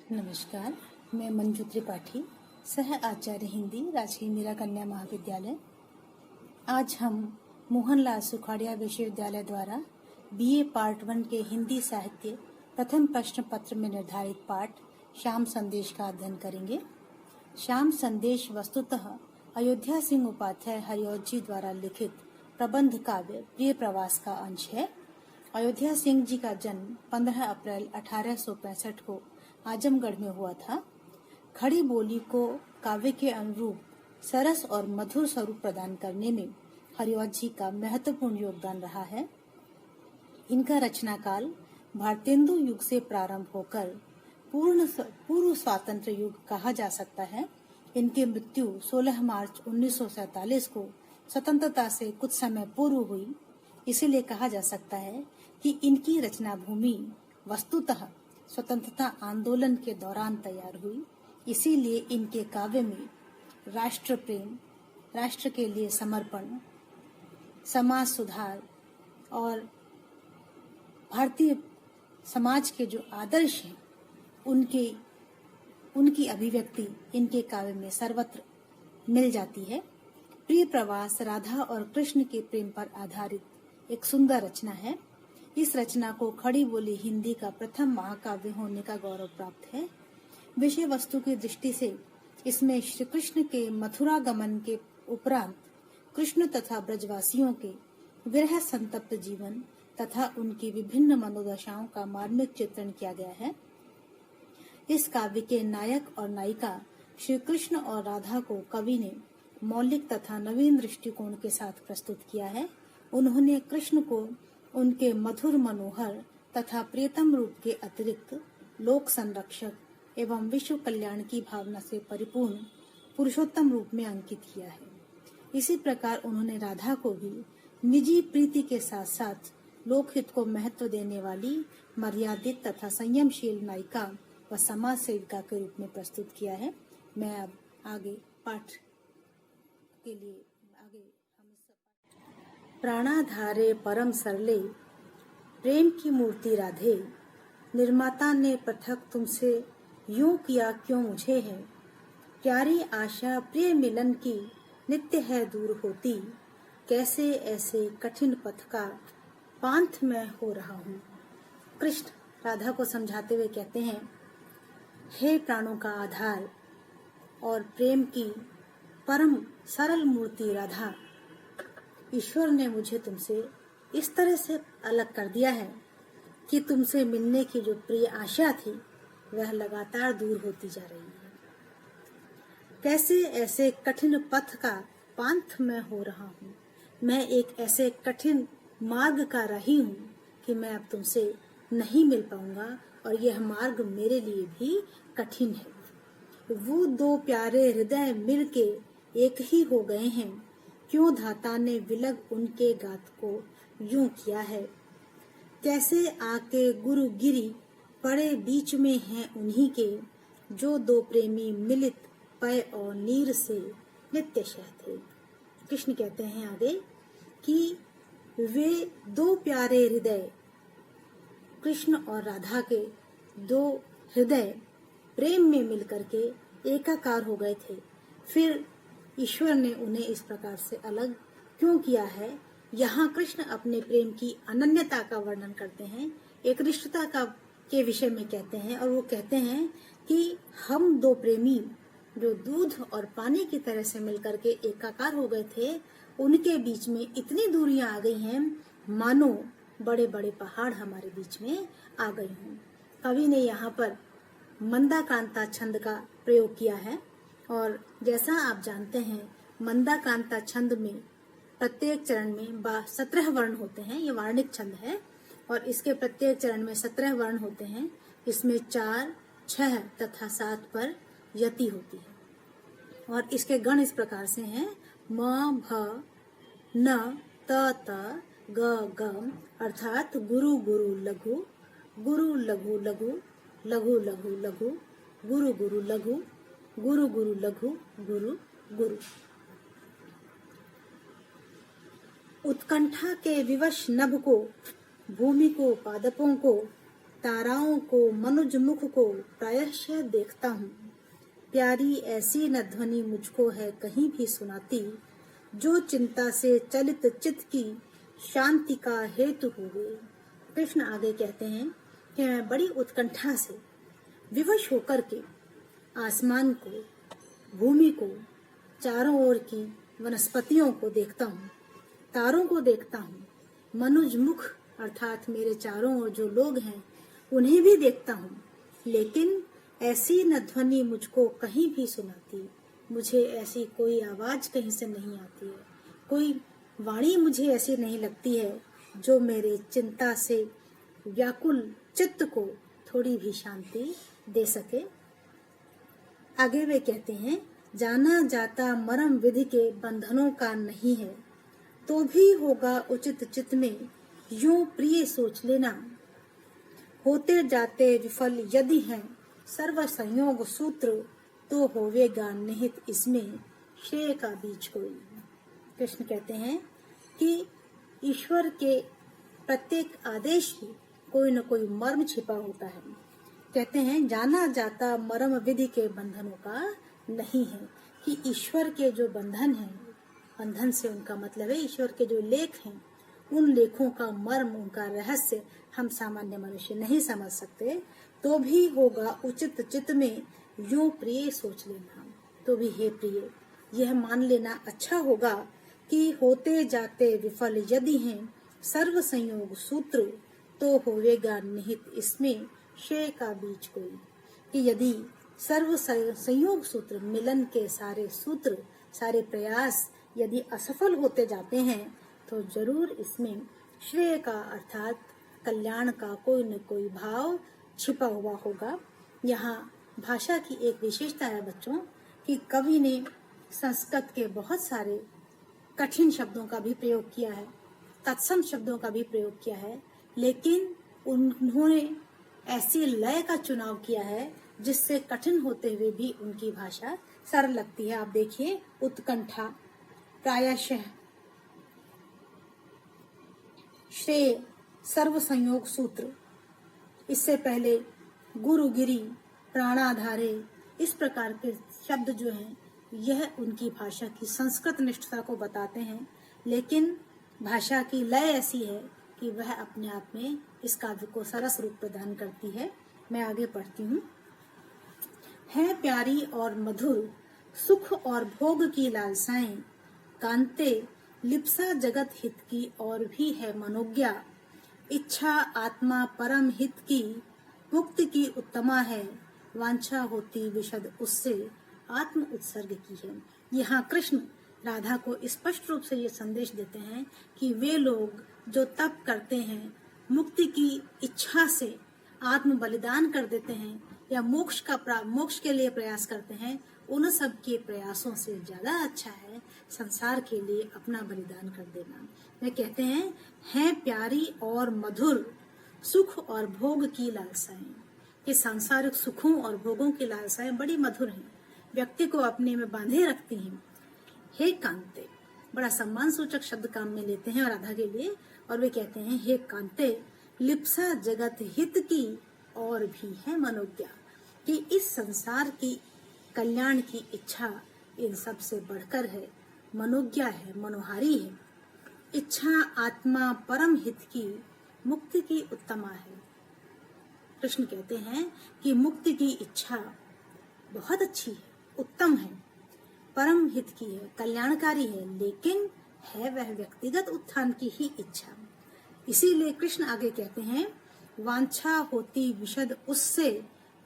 नमस्कार, मैं मंजू त्रिपाठी, सह आचार्य हिंदी, राजकीय मीरा कन्या महाविद्यालय। आज हम मोहनलाल सुखाड़िया विश्वविद्यालय द्वारा बीए पार्ट 1 के हिंदी साहित्य प्रथम प्रश्न पत्र में निर्धारित पाठ श्याम संदेश का अध्ययन करेंगे। श्याम संदेश वस्तुतः अयोध्या सिंह उपाध्याय हरिऔध जी द्वारा लिखित प्रबंध काव्य प्रिय प्रवास का अंश है। अयोध्या सिंह जी का जन्म 15 अप्रैल 1865 को आजमगढ़ में हुआ था। खड़ी बोली को काव्य के अनुरूप सरस और मधुर स्वरूप प्रदान करने में हरिऔध जी का महत्वपूर्ण योगदान रहा है। इनका रचना काल भारतेंदु युग से प्रारंभ होकर पूर्व स्वातंत्र युग कहा जा सकता है। इनकी मृत्यु 16 मार्च 1947 को स्वतंत्रता से कुछ समय पूर्व हुई। इसीलिए कहा जा सकता है कि इनकी रचना भूमि वस्तुतः स्वतंत्रता आंदोलन के दौरान तैयार हुई। इसीलिए इनके काव्य में राष्ट्र प्रेम, राष्ट्र के लिए समर्पण, समाज सुधार और भारतीय समाज के जो आदर्श हैं उनकी अभिव्यक्ति इनके काव्य में सर्वत्र मिल जाती है। प्रिय प्रवास राधा और कृष्ण के प्रेम पर आधारित एक सुंदर रचना है। इस रचना को खड़ी बोली हिंदी का प्रथम महाकाव्य होने का गौरव प्राप्त है। विषय वस्तु की दृष्टि से इसमें श्री कृष्ण के मथुरागमन के उपरांत कृष्ण तथा ब्रजवासियों के विरह संतप्त जीवन तथा उनकी विभिन्न मनोदशाओं का मार्मिक चित्रण किया गया है। इस काव्य के नायक और नायिका श्री कृष्ण और राधा को कवि ने मौलिक तथा नवीन दृष्टिकोण के साथ प्रस्तुत किया है। उन्होंने कृष्ण को उनके मधुर मनोहर तथा प्रियतम रूप के अतिरिक्त लोक संरक्षक एवं विश्व कल्याण की भावना से परिपूर्ण पुरुषोत्तम रूप में अंकित किया है। इसी प्रकार उन्होंने राधा को भी निजी प्रीति के साथ साथ लोकहित को महत्व देने वाली मर्यादित तथा संयमशील नायिका व समाज सेविका के रूप में प्रस्तुत किया है। मैं अब आगे पाठ के लिए प्राणाधारे परम सरले प्रेम की मूर्ति राधे, निर्माता ने पृथक तुमसे यूं किया क्यों मुझे है, प्यारी आशा प्रिय मिलन की नित्य है दूर होती, कैसे ऐसे कठिन पथ का पांथ मैं हो रहा हूँ। कृष्ण राधा को समझाते हुए कहते हैं, हे प्राणों का आधार और प्रेम की परम सरल मूर्ति राधा, ईश्वर ने मुझे तुमसे इस तरह से अलग कर दिया है कि तुमसे मिलने की जो प्रिय आशा थी वह लगातार दूर होती जा रही है। कैसे ऐसे कठिन पथ का पांथ मैं हो रहा हूँ। मैं एक ऐसे कठिन मार्ग का राही हूँ कि मैं अब तुमसे नहीं मिल पाऊंगा और यह मार्ग मेरे लिए भी कठिन है। वो दो प्यारे हृदय मिलके एक ही हो गए हैं, क्यों धाता ने विलग उनके गात को यूं किया है। कैसे आके गुरु गिरी पड़े बीच में हैं उन्हीं के, जो दो प्रेमी मिलित पय और नीर से नित्य शह थे। कृष्ण कहते हैं आगे कि वे दो प्यारे हृदय, कृष्ण और राधा के दो हृदय प्रेम में मिलकर के एकाकार हो गए थे। फिर ईश्वर ने उन्हें इस प्रकार से अलग क्यों किया है। यहाँ कृष्ण अपने प्रेम की अनन्यता का वर्णन करते हैं, एक रिश्तता के विषय में कहते हैं और वो कहते हैं कि हम दो प्रेमी जो दूध और पानी की तरह से मिलकर के एकाकार हो गए थे, उनके बीच में इतनी दूरियां आ गई हैं मानो बड़े बड़े पहाड़ हमारे बीच में आ गए हों। कवि ने यहाँ पर मंदाक्रांता छंद का प्रयोग किया है और जैसा आप जानते हैं मंदाक्रांता छंद में प्रत्येक चरण में 17 वर्ण होते हैं। ये वार्णिक छंद है और इसके प्रत्येक चरण में 17 वर्ण होते हैं। इसमें 4, 6 तथा 7 पर यति होती है और इसके गण इस प्रकार से हैं म, भ, न, त, त, ग, ग, अर्थात गुरु गुरु लघु, गुरु लघु लघु, लघु लघु लघु, गुरु गुरु लघु, गुरु गुरु लघु, गुरु गुरु। उत्कंठा के विवश नभ को, भूमि को, पादपों को ताराओं को मनुज मुख को प्रायशः देखता हूँ। प्यारी ऐसी न ध्वनि मुझको है कहीं भी सुनाती, जो चिंता से चलित चित्त की शांति का हेतु हुए। कृष्ण आगे कहते हैं कि मैं बड़ी उत्कंठा से विवश होकर के आसमान को, भूमि को, चारों ओर की वनस्पतियों को देखता हूँ, तारों को देखता हूँ, मनुज मुख अर्थात मेरे चारों ओर जो लोग हैं उन्हें भी देखता हूँ, लेकिन ऐसी न ध्वनि मुझको कहीं भी सुनाती। मुझे ऐसी कोई आवाज कहीं से नहीं आती है, कोई वाणी मुझे ऐसी नहीं लगती है जो मेरे चिंता से व्याकुल चित्त को थोड़ी भी शांति दे सके। आगे वे कहते हैं, जाना जाता मरम विधि के बंधनों का नहीं है, तो भी होगा उचित चित्त में यूं प्रिय सोच लेना। होते जाते विफल यदि हैं सर्व संयोग सूत्र, तो होवेगा निहित इसमें श्रेय का बीज कोई। कृष्ण कहते हैं कि ईश्वर के प्रत्येक आदेश में कोई न कोई मर्म छिपा होता है। कहते हैं जाना जाता मर्म विधि के बंधनों का नहीं है, कि ईश्वर के जो बंधन हैं, बंधन से उनका मतलब है ईश्वर के जो लेख हैं, उन लेखों का मर्म, उनका रहस्य हम सामान्य मनुष्य नहीं समझ सकते। तो भी होगा उचित चित्त में यूं प्रिय सोच लेना। तो भी हे प्रिय, यह मान लेना अच्छा होगा कि होते जाते विफल यदि हैं सर्व संयोग सूत्र, तो होवेगा निहित इसमें श्रेय का बीज कोई। कि यदि सर्व संयोग सूत्र, मिलन के सारे सूत्र, सारे प्रयास यदि असफल होते जाते हैं, तो जरूर इसमें श्रेय का अर्थात कल्याण का कोई न कोई भाव छिपा हुआ होगा। यहाँ भाषा की एक विशेषता है बच्चों, कि कवि ने संस्कृत के बहुत सारे कठिन शब्दों का भी प्रयोग किया है, तत्सम शब्दों का भी प्रयोग किया है, लेकिन उन्होंने ऐसी लय का चुनाव किया है जिससे कठिन होते हुए भी उनकी भाषा सरल लगती है। आप देखिए, उत्कंठा, प्रायशः, श्रेय, सर्व संयोग सूत्र, इससे पहले गुरुगिरी, प्राणाधारे, इस प्रकार के शब्द जो हैं यह उनकी भाषा की संस्कृत निष्ठता को बताते हैं। लेकिन भाषा की लय ऐसी है कि वह अपने आप में इस काव्य को सरस रूप प्रदान करती है। मैं आगे पढ़ती हूँ। है प्यारी और मधुर सुख और भोग की लालसाएं, कांते लिप्सा जगत हित की और भी है मनोज्ञा। इच्छा आत्मा परम हित की, मुक्ति की उत्तमा है, वांछा होती विशद उससे आत्म उत्सर्ग की है। यहाँ कृष्ण राधा को स्पष्ट रूप से ये संदेश देते हैं कि वे लोग जो तप करते हैं, मुक्ति की इच्छा से आत्म बलिदान कर देते हैं, या मोक्ष के लिए प्रयास करते हैं, उन सब के प्रयासों से ज्यादा अच्छा है संसार के लिए अपना बलिदान कर देना। वे कहते हैं प्यारी और मधुर सुख और भोग की लालसाएं। कि सांसारिक सुखों और भोगों की लालसाएं बड़ी मधुर हैं, व्यक्ति को अपने में बांधे रखती हैं। हे कांते, बड़ा सम्मान सूचक शब्द काम में लेते हैं राधा के लिए, और वे कहते हैं हे कांते लिप्सा जगत हित की और भी है मनोज्ञा। कि इस संसार की कल्याण की इच्छा इन सब से बढ़कर है, मनोज्ञा है, मनोहारी है। इच्छा आत्मा परम हित की, मुक्ति की उत्तमा है। कृष्ण कहते हैं कि मुक्ति की इच्छा बहुत अच्छी है, उत्तम है, परम हित की है, कल्याणकारी है, लेकिन है वह व्यक्तिगत उत्थान की ही इच्छा। इसीलिए कृष्ण आगे कहते हैं वांछा होती विशद उससे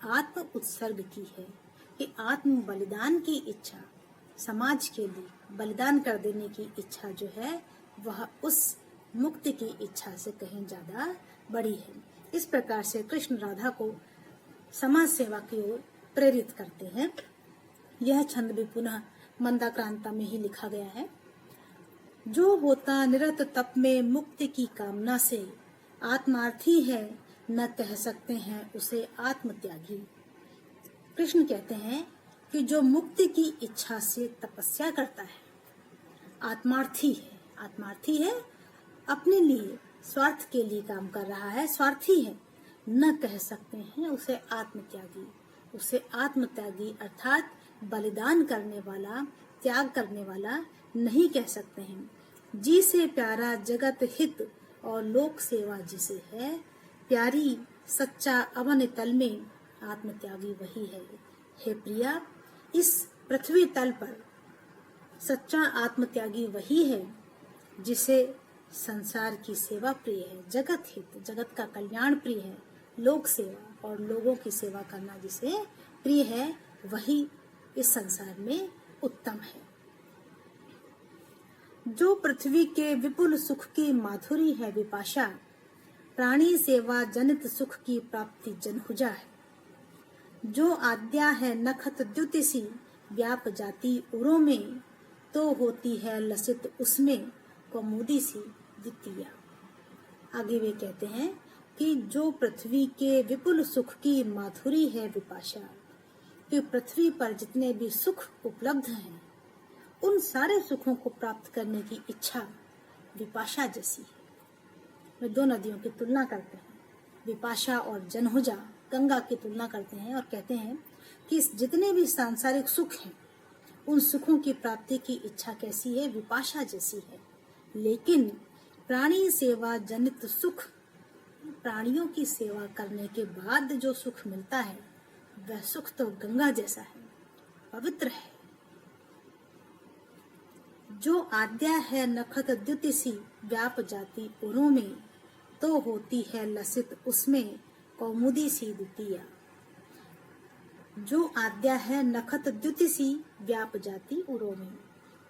आत्म उत्सर्ग की है। कि आत्म बलिदान की इच्छा, समाज के लिए बलिदान कर देने की इच्छा जो है वह उस मुक्ति की इच्छा से कहीं ज्यादा बड़ी है। इस प्रकार से कृष्ण राधा को समाज सेवा की ओर प्रेरित करते हैं। यह छंद भी पुनः मंदाक्रांता में ही लिखा गया है। जो होता निरत तप में मुक्ति की कामना से, आत्मार्थी है न कह सकते हैं उसे आत्मत्यागी। कृष्ण कहते हैं कि जो मुक्ति की इच्छा से तपस्या करता है, आत्मार्थी है, अपने लिए स्वार्थ के लिए काम कर रहा है, स्वार्थी है, न कह सकते हैं उसे आत्मत्यागी। उसे आत्मत्यागी अर्थात बलिदान करने वाला, त्याग करने वाला नहीं कह सकते हैं। जी से प्यारा जगत हित और लोक सेवा जिसे है, प्यारी सच्चा अवन तल में आत्मत्यागी वही है। हे प्रिया, इस पृथ्वी तल पर सच्चा आत्मत्यागी वही है जिसे संसार की सेवा प्रिय है, जगत हित, जगत का कल्याण प्रिय है, लोक सेवा और लोगों की सेवा करना जिसे प्रिय है, वही इस संसार में उत्तम है। जो पृथ्वी के विपुल सुख की माधुरी है विपाशा, प्राणी सेवा जनित सुख की प्राप्ति जनहुजा है। जो आद्या है नखत द्युतिसी, व्याप जाति उरों में, तो होती है लसित उसमें कौमुदी सी द्वितीया। आगे वे कहते हैं कि जो पृथ्वी के विपुल सुख की माधुरी है विपाशा, कि पृथ्वी पर जितने भी सुख उपलब्ध हैं, उन सारे सुखों को प्राप्त करने की इच्छा विपाशा जैसी है। वे दो नदियों की तुलना करते हैं, विपाशा और जनहुजा, गंगा की तुलना करते हैं और कहते हैं कि जितने भी सांसारिक सुख हैं, उन सुखों की प्राप्ति की इच्छा कैसी है, विपाशा जैसी है। लेकिन प्राणी सेवा जनित सुख, प्राणियों की सेवा करने के बाद जो सुख मिलता है, वह सुख तो गंगा जैसा है, पवित्र है। जो आद्या है नखत द्युतिसी, व्याप जाति उरों में, तो होती है लसित उसमें कौमुदी सी द्वितीया। जो आद्या है नखत द्युतिसी, व्याप जाति उरों में,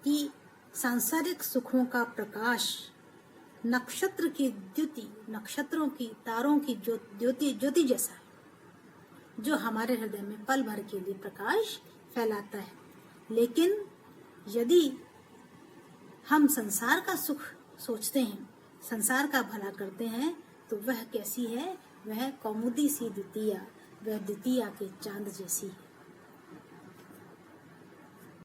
कि सांसारिक सुखों का प्रकाश नक्षत्र की द्युति, नक्षत्रों की, तारों की ज्योति जैसा है, जो हमारे हृदय में पल भर के लिए प्रकाश फैलाता है। लेकिन यदि हम संसार का सुख सोचते हैं, संसार का भला करते हैं, तो वह कैसी है, वह कौमुदी सी द्वितीया, वह द्वितीया के चांद जैसी है।